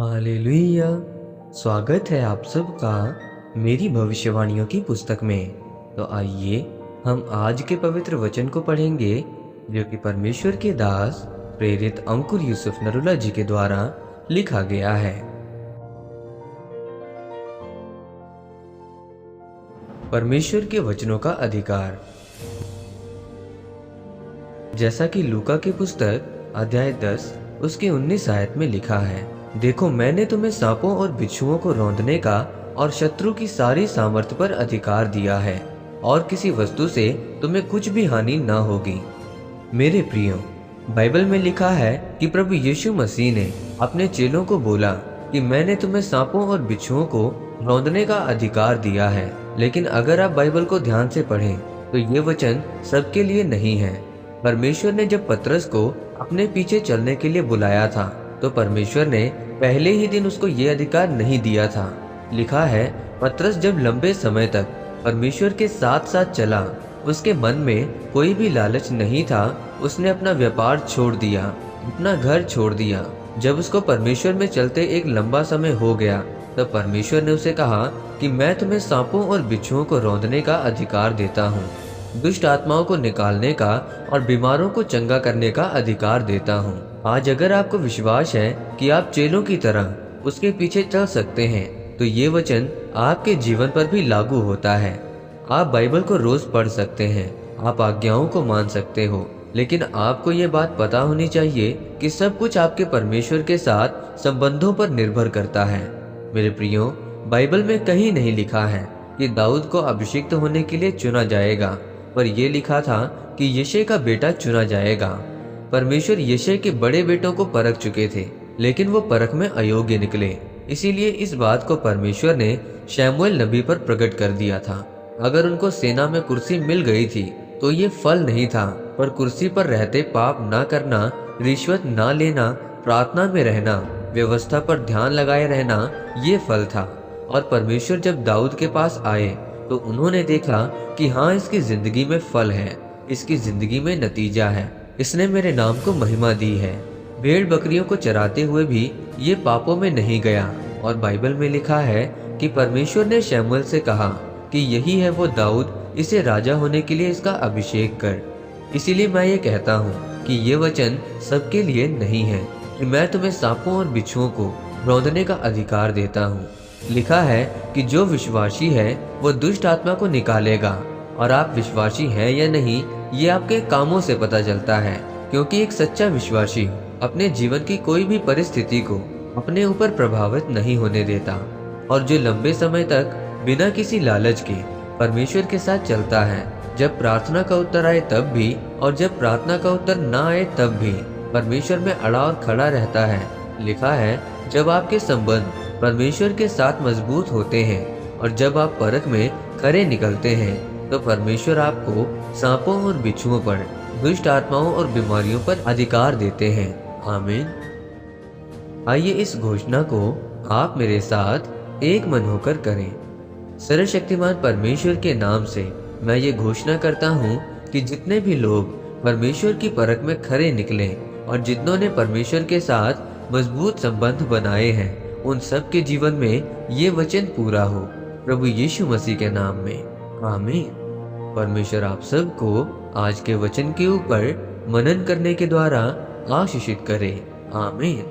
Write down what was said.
Hallelujah. स्वागत है आप सबका मेरी भविष्यवाणियों की पुस्तक में। तो आइए हम आज के पवित्र वचन को पढ़ेंगे जो कि परमेश्वर के दास प्रेरित अंकुर यूसुफ नरुला जी के द्वारा लिखा गया है। परमेश्वर के वचनों का अधिकार। जैसा कि लूका की पुस्तक अध्याय 10 उसके 19 आयत में लिखा है, देखो मैंने तुम्हें सांपों और बिच्छुओं को रौंदने का और शत्रु की सारी सामर्थ्य पर अधिकार दिया है और किसी वस्तु से तुम्हें कुछ भी हानि न होगी। मेरे प्रियो, बाइबल में लिखा है कि प्रभु यीशु मसीह ने अपने चेलों को बोला कि मैंने तुम्हें सांपों और बिच्छुओं को रौंदने का अधिकार दिया है। लेकिन अगर आप बाइबल को ध्यान से पढ़ें तो ये वचन सबके लिए नहीं है। परमेश्वर ने जब पतरस को अपने पीछे चलने के लिए बुलाया था तो परमेश्वर ने पहले ही दिन उसको ये अधिकार नहीं दिया था। लिखा है, पतरस जब लंबे समय तक परमेश्वर के साथ साथ चला, उसके मन में कोई भी लालच नहीं था। उसने अपना व्यापार छोड़ दिया, अपना घर छोड़ दिया। जब उसको परमेश्वर में चलते एक लंबा समय हो गया तब परमेश्वर ने उसे कहा कि मैं तुम्हें सांपों और बिच्छुओं को रौंदने का अधिकार देता हूँ, दुष्ट आत्माओं को निकालने का और बीमारों को चंगा करने का अधिकार देता हूँ। आज अगर आपको विश्वास है कि आप चेलों की तरह उसके पीछे चल सकते हैं तो ये वचन आपके जीवन पर भी लागू होता है। आप बाइबल को रोज पढ़ सकते हैं, आप आज्ञाओं को मान सकते हो, लेकिन आपको ये बात पता होनी चाहिए कि सब कुछ आपके परमेश्वर के साथ संबंधों पर निर्भर करता है। मेरे प्रियो, बाइबल में कहीं नहीं लिखा है कि दाऊद को अभिषिक्त होने के लिए चुना जाएगा, पर यह लिखा था कि यिशै का बेटा चुना जाएगा। परमेश्वर यिशै के बड़े बेटों को परख चुके थे, लेकिन वो परख में अयोग्य निकले। इसीलिए इस बात को परमेश्वर ने शमूएल नबी पर प्रकट कर दिया था। अगर उनको सेना में कुर्सी मिल गई थी तो ये फल नहीं था, पर कुर्सी पर रहते पाप ना करना, रिश्वत ना लेना, प्रार्थना में रहना, व्यवस्था पर ध्यान लगाए रहना, ये फल था। और परमेश्वर जब दाऊद के पास आए तो उन्होंने देखा कि हाँ, इसकी जिंदगी में फल है, इसकी जिंदगी में नतीजा है, इसने मेरे नाम को महिमा दी है। भेड़ बकरियों को चराते हुए भी ये पापों में नहीं गया। और बाइबल में लिखा है कि परमेश्वर ने शमूएल से कहा कि यही है वो दाऊद, इसे राजा होने के लिए इसका अभिषेक कर। इसीलिए मैं ये कहता हूँ कि ये वचन सबके लिए नहीं है कि मैं तुम्हें सांपों और बिच्छुओं को रौंदने का अधिकार देता हूँ। लिखा है कि जो विश्वासी है वो दुष्ट आत्मा को निकालेगा। और आप विश्वासी हैं या नहीं ये आपके कामों से पता चलता है, क्योंकि एक सच्चा विश्वासी अपने जीवन की कोई भी परिस्थिति को अपने ऊपर प्रभावित नहीं होने देता, और जो लंबे समय तक बिना किसी लालच के परमेश्वर के साथ चलता है, जब प्रार्थना का उत्तर आए तब भी और जब प्रार्थना का उत्तर ना आए तब भी परमेश्वर में अड़ा और खड़ा रहता है। लिखा है, जब आपके संबंध परमेश्वर के साथ मजबूत होते हैं और जब आप परख में खरे निकलते हैं तो परमेश्वर आपको सांपों और बिच्छुओं पर, दुष्ट आत्माओं और बीमारियों पर अधिकार देते हैं। आमीन। आइए इस घोषणा को आप मेरे साथ एक मन होकर करें। सर्वशक्तिमान परमेश्वर के नाम से मैं ये घोषणा करता हूँ कि जितने भी लोग परमेश्वर की परख में खरे निकले और जितनों ने परमेश्वर के साथ मजबूत संबंध बनाए हैं, उन सब के जीवन में ये वचन पूरा हो, प्रभु यीशु मसीह के नाम में। आमीन। परमेश्वर आप सबको आज के वचन के ऊपर मनन करने के द्वारा आशीषित करे। आमीन।